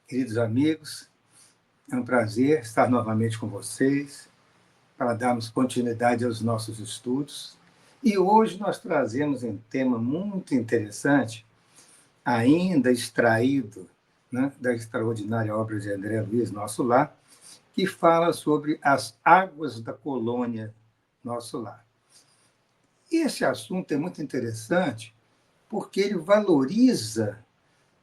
queridos amigos. É um prazer estar novamente com vocês para darmos continuidade aos nossos estudos. E hoje nós trazemos um tema muito interessante, ainda extraído, né, da extraordinária obra de André Luiz, Nosso Lar, que fala sobre as águas da colônia Nosso Lar. E esse assunto é muito interessante porque ele valoriza,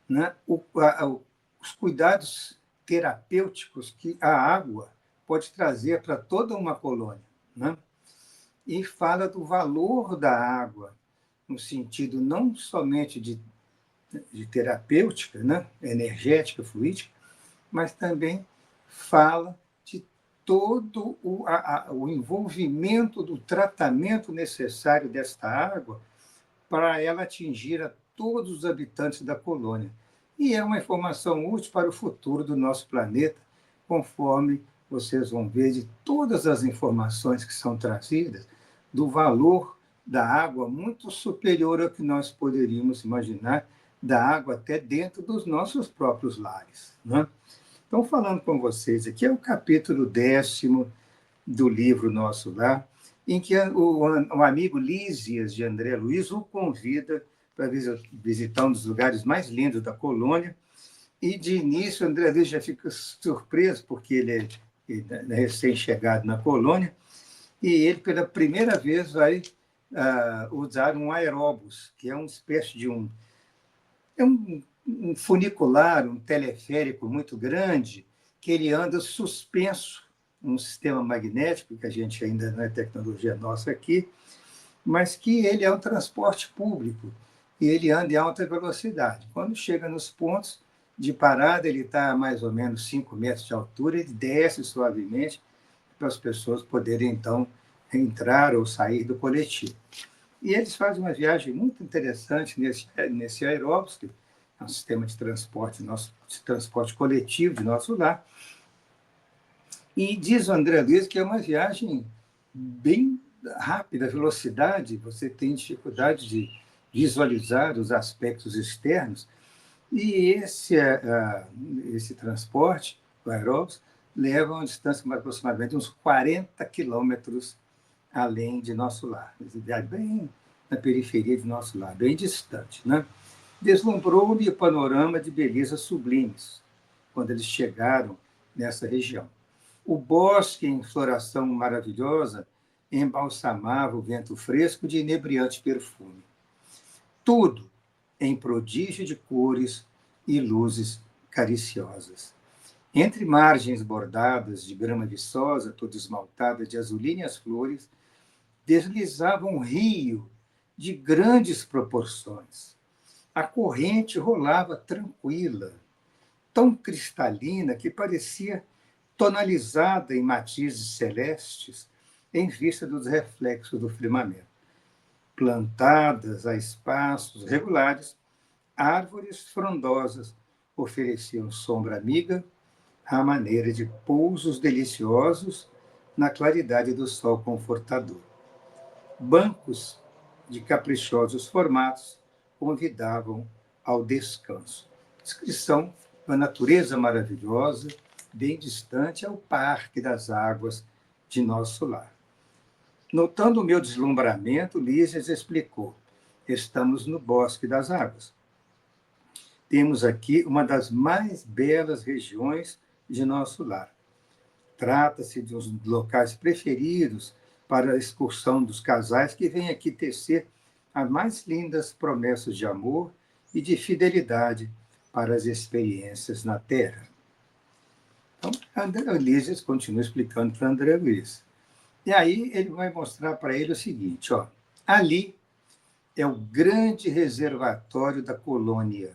né, os cuidados terapêuticos que a água pode trazer para toda uma colônia, né? E fala do valor da água, no sentido não somente de terapêutica, né, energética, fluídica, mas também fala de todo o envolvimento do tratamento necessário desta água para ela atingir a todos os habitantes da colônia. E é uma informação útil para o futuro do nosso planeta, conforme vocês vão ver de todas as informações que são trazidas, do valor da água muito superior ao que nós poderíamos imaginar, da água até dentro dos nossos próprios lares, né? Então, falando com vocês aqui, é o capítulo 10º do livro Nosso Lar, em que o amigo Lísias de André Luiz o convida para visitar um dos lugares mais lindos da colônia, e de início André Luiz já fica surpreso, porque ele é recém-chegado na colônia, e ele, pela primeira vez, vai usar um aeróbus, que é uma espécie de um funicular, um teleférico muito grande, que ele anda suspenso, um sistema magnético, que a gente ainda não é tecnologia nossa aqui, mas que ele é um transporte público, e ele anda em alta velocidade. Quando chega nos pontos de parada, ele está a mais ou menos 5 metros de altura, ele desce suavemente para as pessoas poderem, então, entrar ou sair do coletivo. E eles fazem uma viagem muito interessante nesse aeróbus, que é um sistema de transporte coletivo de Nosso Lar. E diz o André Luiz que é uma viagem bem rápida, velocidade, você tem dificuldade de visualizar os aspectos externos, e esse transporte, o aeróbus, leva uma distância de aproximadamente uns 40 quilômetros além de Nosso Lar, bem na periferia de Nosso Lar, bem distante, né? Deslumbrou-me o panorama de belezas sublimes quando eles chegaram nessa região. O bosque em floração maravilhosa embalsamava o vento fresco de inebriante perfume. Tudo em prodígio de cores e luzes cariciosas. Entre margens bordadas de grama viçosa, toda esmaltada de azulíneas flores, deslizava um rio de grandes proporções. A corrente rolava tranquila, tão cristalina que parecia tonalizada em matizes celestes em vista dos reflexos do firmamento. Plantadas a espaços regulares, árvores frondosas ofereciam sombra amiga à maneira de pousos deliciosos na claridade do sol confortador. Bancos de caprichosos formatos convidavam ao descanso. Descrição da natureza maravilhosa, bem distante ao Parque das Águas de Nosso Lar. Notando o meu deslumbramento, Lísias explicou: estamos no Bosque das Águas. Temos aqui uma das mais belas regiões de Nosso Lar. Trata-se de um dos locais preferidos para a excursão dos casais que vêm aqui tecer as mais lindas promessas de amor e de fidelidade para as experiências na Terra. Então, André Lísias continua explicando para André Luiz. E aí ele vai mostrar para ele o seguinte, ó, ali é o grande reservatório da colônia.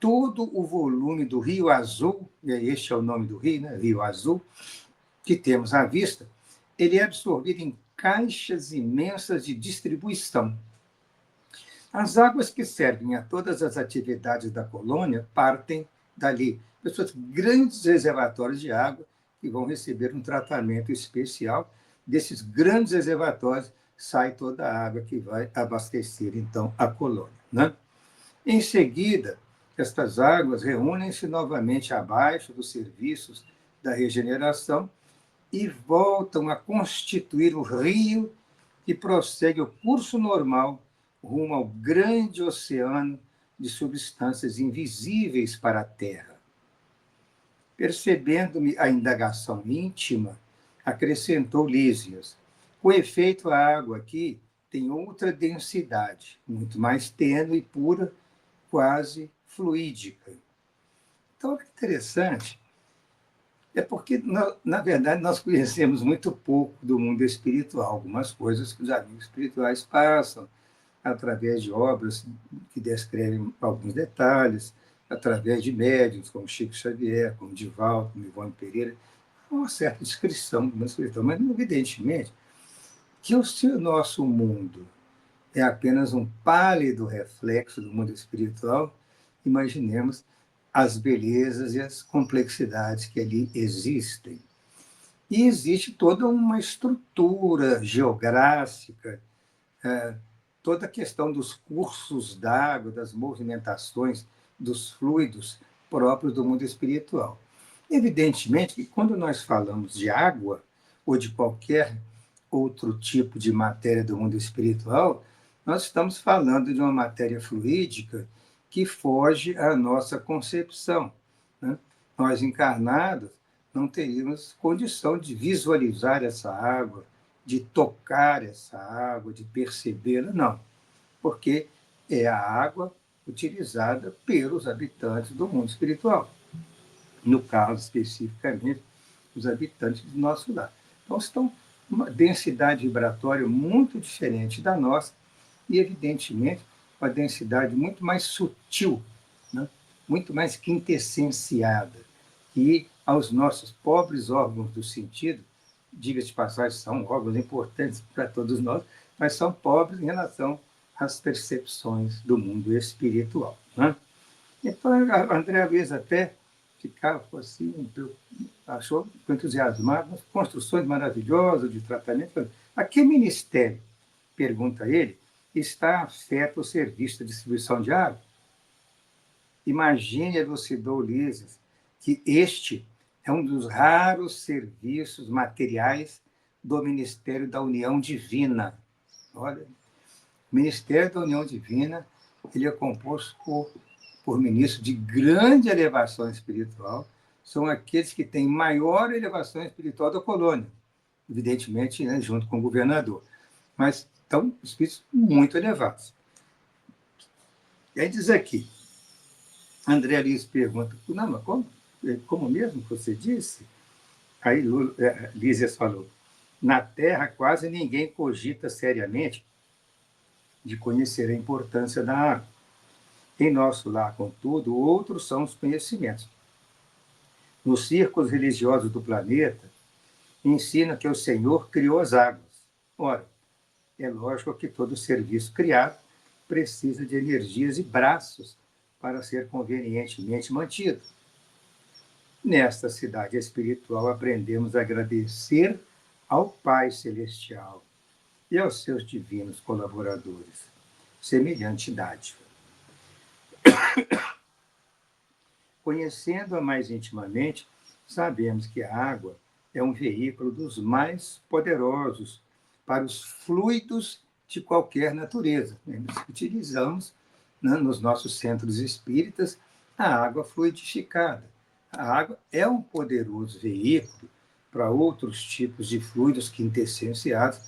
Todo o volume do Rio Azul, e este é o nome do rio, né? Rio Azul, que temos à vista, ele é absorvido em caixas imensas de distribuição. As águas que servem a todas as atividades da colônia partem dali. Pessoas, grandes reservatórios de água que vão receber um tratamento especial. Desses grandes reservatórios sai toda a água que vai abastecer, então, a colônia, né? Em seguida, estas águas reúnem-se novamente abaixo dos serviços da regeneração e voltam a constituir o rio que prossegue o curso normal rumo ao grande oceano de substâncias invisíveis para a Terra. Percebendo-me a indagação íntima, acrescentou Lísias: com efeito, a água aqui tem outra densidade, muito mais tênue e pura, quase fluídica. Então, é interessante, é porque, na verdade, nós conhecemos muito pouco do mundo espiritual, algumas coisas que os amigos espirituais passam, através de obras que descrevem alguns detalhes, através de médiuns, como Chico Xavier, como Divaldo, como Ivone Pereira, uma certa descrição do mundo espiritual, mas, evidentemente, que se o nosso mundo é apenas um pálido reflexo do mundo espiritual, imaginemos as belezas e as complexidades que ali existem. E existe toda uma estrutura geográfica, toda a questão dos cursos d'água, das movimentações, dos fluidos próprios do mundo espiritual. Evidentemente que quando nós falamos de água ou de qualquer outro tipo de matéria do mundo espiritual, nós estamos falando de uma matéria fluídica que foge à nossa concepção, né? Nós, encarnados, não teríamos condição de visualizar essa água, de tocar essa água, de percebê-la, não, porque é a água utilizada pelos habitantes do mundo espiritual, no caso, especificamente, os habitantes do nosso lar. Então, estão uma densidade vibratória muito diferente da nossa e, evidentemente, uma densidade muito mais sutil, né? Muito mais quintessenciada, que aos nossos pobres órgãos do sentido, diga-se de passagem, são órgãos importantes para todos nós, mas são pobres em relação às percepções do mundo espiritual, né? Então, a André Luiz até ficava assim, achou entusiasmado, construções maravilhosas de tratamento. A que ministério, pergunta ele, está afeto ao serviço de distribuição de água? Imagine, elucidou Lísias, que este é um dos raros serviços materiais do Ministério da União Divina. Olha, o Ministério da União Divina, ele é composto por ministros de grande elevação espiritual, são aqueles que têm maior elevação espiritual da colônia, evidentemente, né, junto com o governador, mas estão espíritos muito elevados. E aí diz aqui, André Luiz pergunta, não, mas como mesmo que você disse? Aí Lísias falou, na Terra quase ninguém cogita seriamente de conhecer a importância da água. Em nosso lar, contudo, outros são os conhecimentos. Nos círculos religiosos do planeta, ensina que o Senhor criou as águas. Ora, é lógico que todo serviço criado precisa de energias e braços para ser convenientemente mantido. Nesta cidade espiritual, aprendemos a agradecer ao Pai Celestial e aos seus divinos colaboradores, semelhante dádiva. Conhecendo-a mais intimamente, sabemos que a água é um veículo dos mais poderosos para os fluidos de qualquer natureza. Nós utilizamos, né, nos nossos centros espíritas, a água fluidificada. A água é um poderoso veículo para outros tipos de fluidos quintessenciados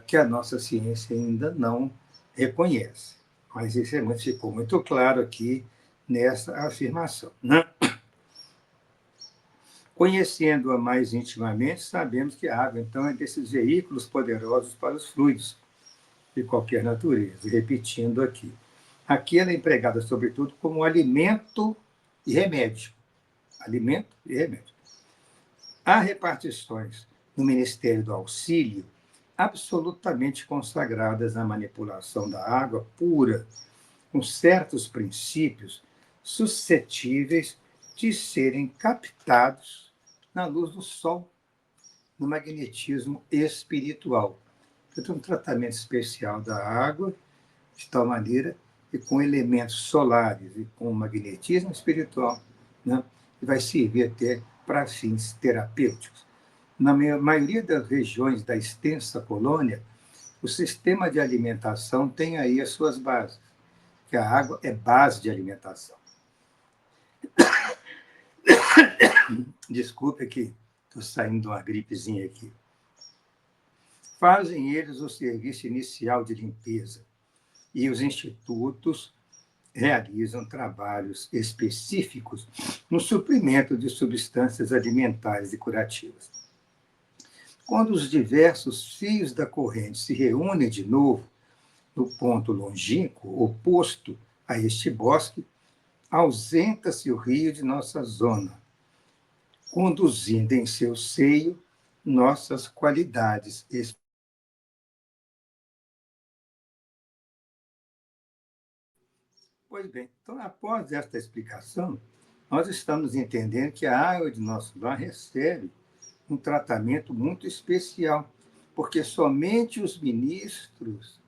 que a nossa ciência ainda não reconhece. Mas isso ficou muito claro aqui nessa afirmação, né? Conhecendo-a mais intimamente, sabemos que a água, então, é desses veículos poderosos para os fluidos de qualquer natureza. E repetindo aqui. Aqui ela é empregada, sobretudo, como alimento e remédio. Alimento e remédio. Há repartições no Ministério do Auxílio absolutamente consagradas na manipulação da água pura, com certos princípios suscetíveis de serem captados na luz do sol, no magnetismo espiritual. Então, um tratamento especial da água, de tal maneira e com elementos solares e com magnetismo espiritual, né? E vai servir até para fins terapêuticos. Na maioria das regiões da extensa colônia, o sistema de alimentação tem aí as suas bases, que a água é base de alimentação. Desculpe que estou saindo de uma gripezinha aqui. Fazem eles o serviço inicial de limpeza e os institutos realizam trabalhos específicos no suprimento de substâncias alimentares e curativas. Quando os diversos fios da corrente se reúnem de novo no ponto longínquo oposto a este bosque, ausenta-se o rio de nossa zona, conduzindo em seu seio nossas qualidades espirituais. Pois bem, então, após esta explicação, nós estamos entendendo que a água de nosso lar recebe um tratamento muito especial, porque somente os ministros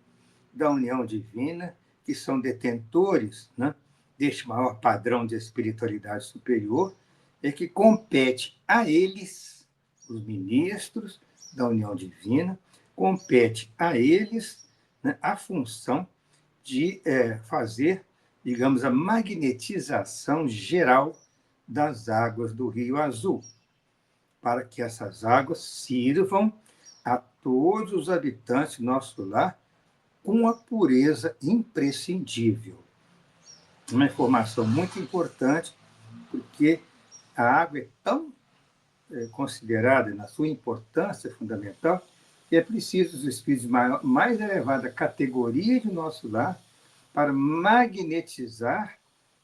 da união divina, que são detentores, né, deste maior padrão de espiritualidade superior, é que compete a eles, os ministros da união divina, compete a eles, né, a função de fazer, digamos, a magnetização geral das águas do Rio Azul, para que essas águas sirvam a todos os habitantes do nosso lar com a pureza imprescindível. Uma informação muito importante, porque a água é tão considerada na sua importância fundamental que é preciso os espíritos de mais elevada categoria de nosso lar para magnetizar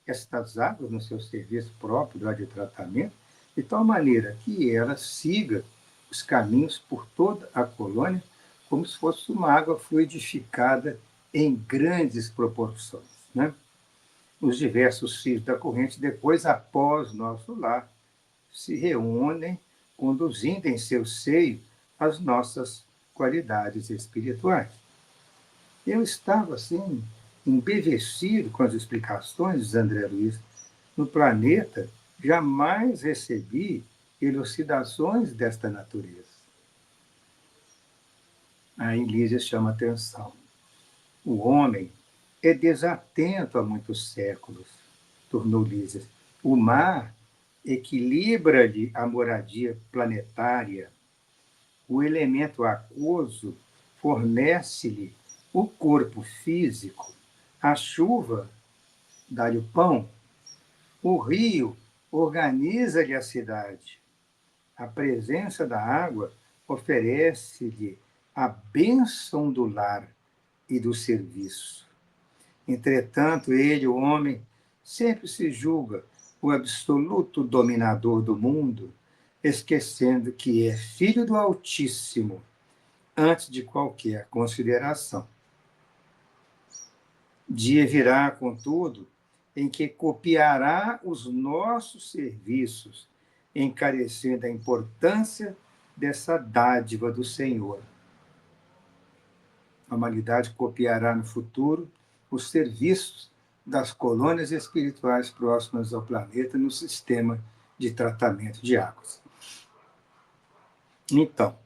estas águas no seu serviço próprio lá de tratamento, de tal maneira que ela siga os caminhos por toda a colônia, como se fosse uma água fluidificada em grandes proporções, né? Os diversos fios da corrente, depois, após nosso lar, se reúnem, conduzindo em seu seio as nossas qualidades espirituais. Eu estava, assim, embevecido com as explicações de André Luiz. No planeta, jamais recebi elucidações desta natureza. Aí Lísia chama atenção. O homem é desatento há muitos séculos, tornou Lísia. O mar equilibra-lhe a moradia planetária. O elemento aquoso fornece-lhe o corpo físico. A chuva dá-lhe o pão. O rio organiza-lhe a cidade. A presença da água oferece-lhe a bênção do lar e do serviço. Entretanto, ele, o homem, sempre se julga o absoluto dominador do mundo, esquecendo que é filho do Altíssimo antes de qualquer consideração. Dia virá, contudo, em que copiará os nossos serviços, encarecendo a importância dessa dádiva do Senhor. A humanidade copiará no futuro os serviços das colônias espirituais próximas ao planeta no sistema de tratamento de águas. Então,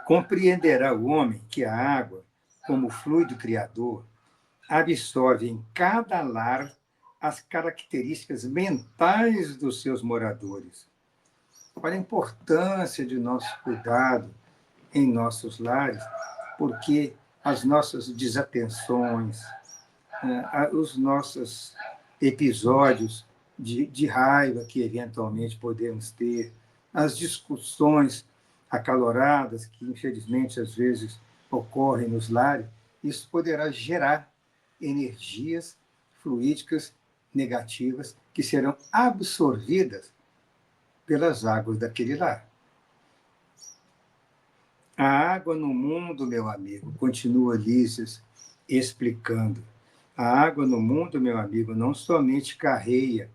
compreenderá o homem que a água, como fluido criador, absorve em cada lar as características mentais dos seus moradores. Olha a importância de nosso cuidado em nossos lares, porque as nossas desatenções, os nossos episódios de raiva que eventualmente podemos ter, as discussões acaloradas que, infelizmente, às vezes ocorrem nos lares, isso poderá gerar energias fluídicas negativas que serão absorvidas pelas águas daquele lar. A água no mundo, meu amigo, continua Lísias explicando. A água no mundo, meu amigo, não somente carrega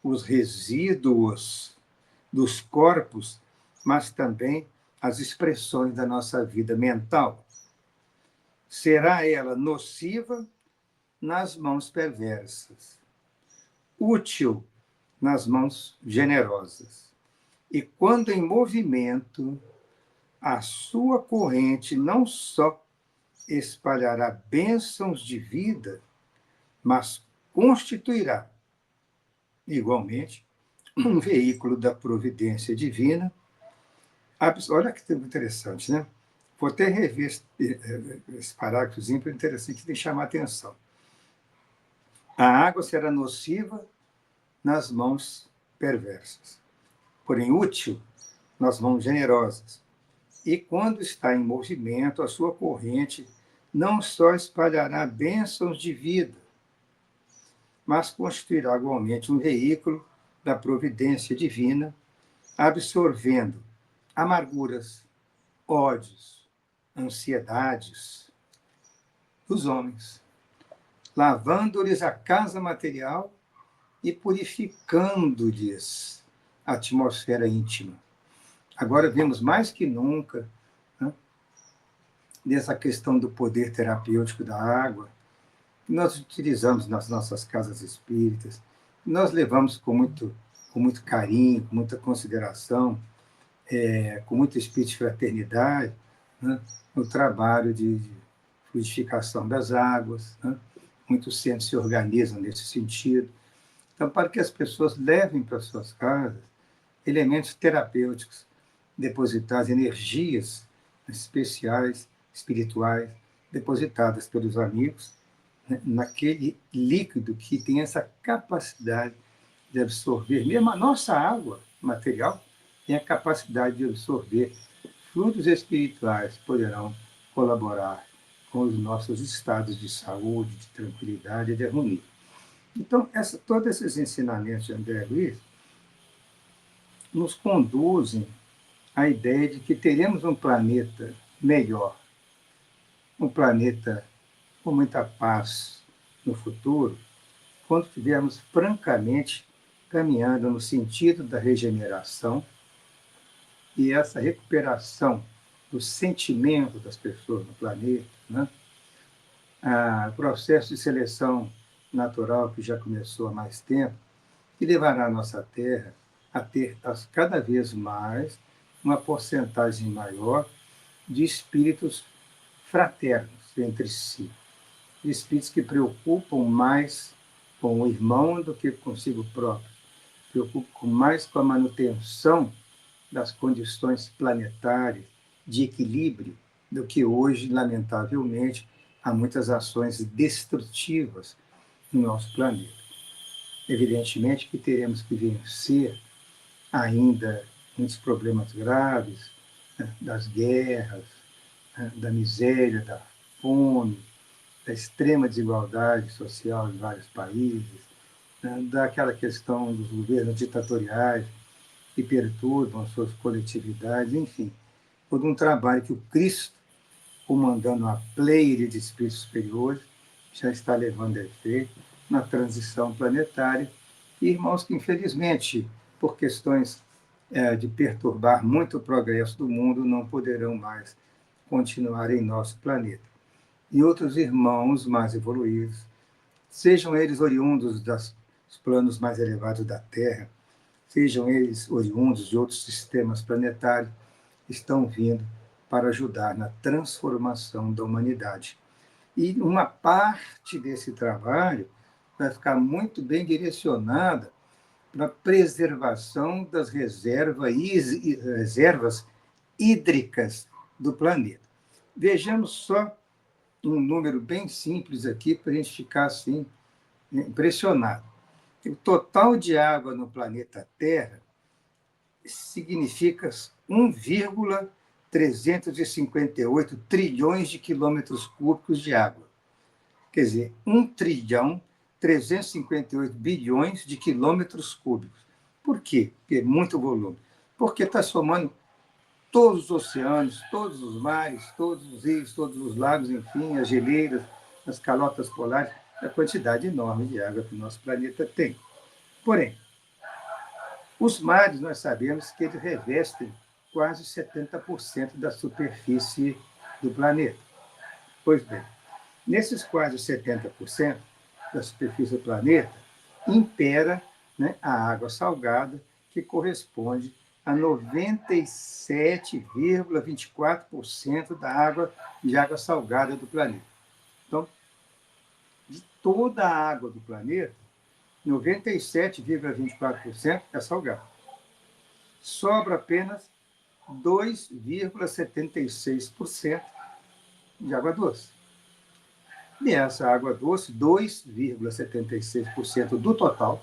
os resíduos dos corpos, mas também as expressões da nossa vida mental. Será ela nociva nas mãos perversas, útil nas mãos generosas. E quando em movimento, a sua corrente não só espalhará bênçãos de vida, mas constituirá, igualmente, um veículo da providência divina. Olha que interessante, né? Vou até rever esse parágrafozinho, porque é interessante, tem que chamar a atenção. A água será nociva nas mãos perversas, porém útil nas mãos generosas. E quando está em movimento, a sua corrente não só espalhará bênçãos de vida, mas constituirá igualmente um veículo da providência divina, absorvendo amarguras, ódios, ansiedades dos homens, lavando-lhes a casa material e purificando-lhes a atmosfera íntima. Agora vemos mais que nunca, né, dessa questão do poder terapêutico da água, que nós utilizamos nas nossas casas espíritas, nós levamos com muito carinho, com muita consideração, com muito espírito de fraternidade, né, no trabalho de fluidificação das águas, né? Muitos centros se organizam nesse sentido. Então, para que as pessoas levem para suas casas elementos terapêuticos, depositados, energias especiais, espirituais, depositadas pelos amigos, né, naquele líquido que tem essa capacidade de absorver, mesmo a nossa água material tem a capacidade de absorver fluidos espirituais, poderão colaborar com os nossos estados de saúde, de tranquilidade e de harmonia. Então, todos esses ensinamentos de André Luiz nos conduzem à ideia de que teremos um planeta melhor, um planeta com muita paz no futuro, quando estivermos francamente caminhando no sentido da regeneração e essa recuperação do sentimento das pessoas no planeta, né? O processo de seleção natural que já começou há mais tempo, que levará a nossa Terra a ter cada vez mais uma porcentagem maior de espíritos fraternos entre si, de espíritos que preocupam mais com o irmão do que consigo próprio, preocupam mais com a manutenção das condições planetárias de equilíbrio do que hoje, lamentavelmente, há muitas ações destrutivas no nosso planeta. Evidentemente que teremos que vencer ainda muitos problemas graves, né, das guerras, né, da miséria, da fome, da extrema desigualdade social em vários países, né, daquela questão dos governos ditatoriais que perturbam suas coletividades, enfim, todo um trabalho que o Cristo, comandando a pleiade de espíritos superiores, já está levando a efeito na transição planetária. E irmãos que, infelizmente, por questões de perturbar muito o progresso do mundo, não poderão mais continuar em nosso planeta. E outros irmãos mais evoluídos, sejam eles oriundos dos planos mais elevados da Terra, sejam eles oriundos de outros sistemas planetários, estão vindo para ajudar na transformação da humanidade. E uma parte desse trabalho vai ficar muito bem direcionada para a preservação das reservas hídricas do planeta. Vejamos só um número bem simples aqui para a gente ficar assim impressionado. O total de água no planeta Terra significa 1,358 trilhões de quilômetros cúbicos de água. Quer dizer, 1 trilhão 358 bilhões de quilômetros cúbicos. Por quê? Porque é muito volume. Porque está somando todos os oceanos, todos os mares, todos os rios, todos os lagos, enfim, as geleiras, as calotas polares, a quantidade enorme de água que o nosso planeta tem. Porém, os mares, nós sabemos que eles revestem quase 70% da superfície do planeta. Pois bem, nesses quase 70%, da superfície do planeta, impera, né, a água salgada, que corresponde a 97,24% da água de água salgada do planeta. Então, de toda a água do planeta, 97,24% é salgada. Sobra apenas 2,76% de água doce. E essa água doce, 2,76% do total,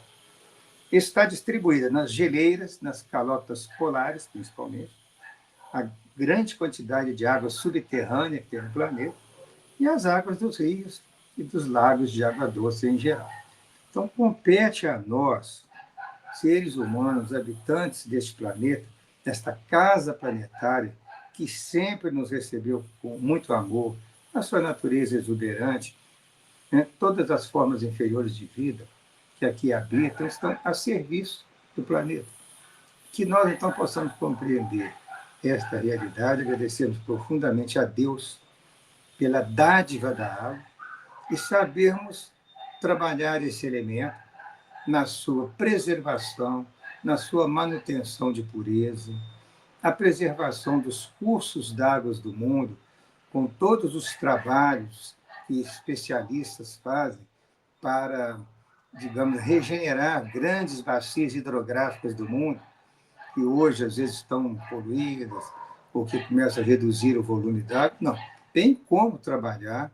está distribuída nas geleiras, nas calotas polares, principalmente, a grande quantidade de água subterrânea que tem no planeta, e as águas dos rios e dos lagos de água doce em geral. Então, compete a nós, seres humanos, habitantes deste planeta, desta casa planetária, que sempre nos recebeu com muito amor, a sua natureza exuberante, né? Todas as formas inferiores de vida que aqui habitam estão a serviço do planeta. Que nós, então, possamos compreender esta realidade, agradecemos profundamente a Deus pela dádiva da água e sabermos trabalhar esse elemento na sua preservação, na sua manutenção de pureza, a preservação dos cursos d'águas do mundo, com todos os trabalhos que especialistas fazem para, digamos, regenerar grandes bacias hidrográficas do mundo, que hoje às vezes estão poluídas, ou que começam a reduzir o volume d'água. Não, tem como trabalhar,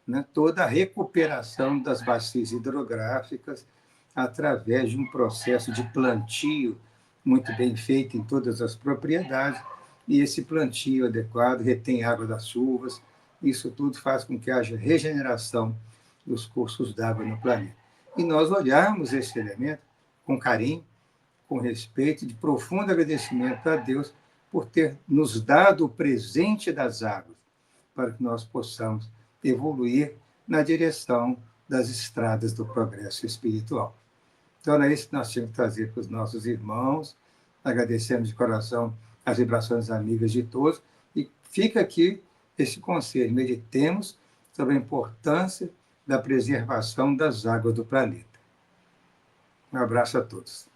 né, toda a recuperação das bacias hidrográficas através de um processo de plantio muito bem feito em todas as propriedades, e esse plantio adequado retém água das chuvas. Isso tudo faz com que haja regeneração dos cursos d'água no planeta. E nós olharmos esse elemento com carinho, com respeito e de profundo agradecimento a Deus por ter nos dado o presente das águas, para que nós possamos evoluir na direção das estradas do progresso espiritual. Então, é isso que nós tínhamos que trazer para os nossos irmãos. Agradecemos de coração as vibrações amigas de todos. E fica aqui esse conselho: meditemos sobre a importância da preservação das águas do planeta. Um abraço a todos.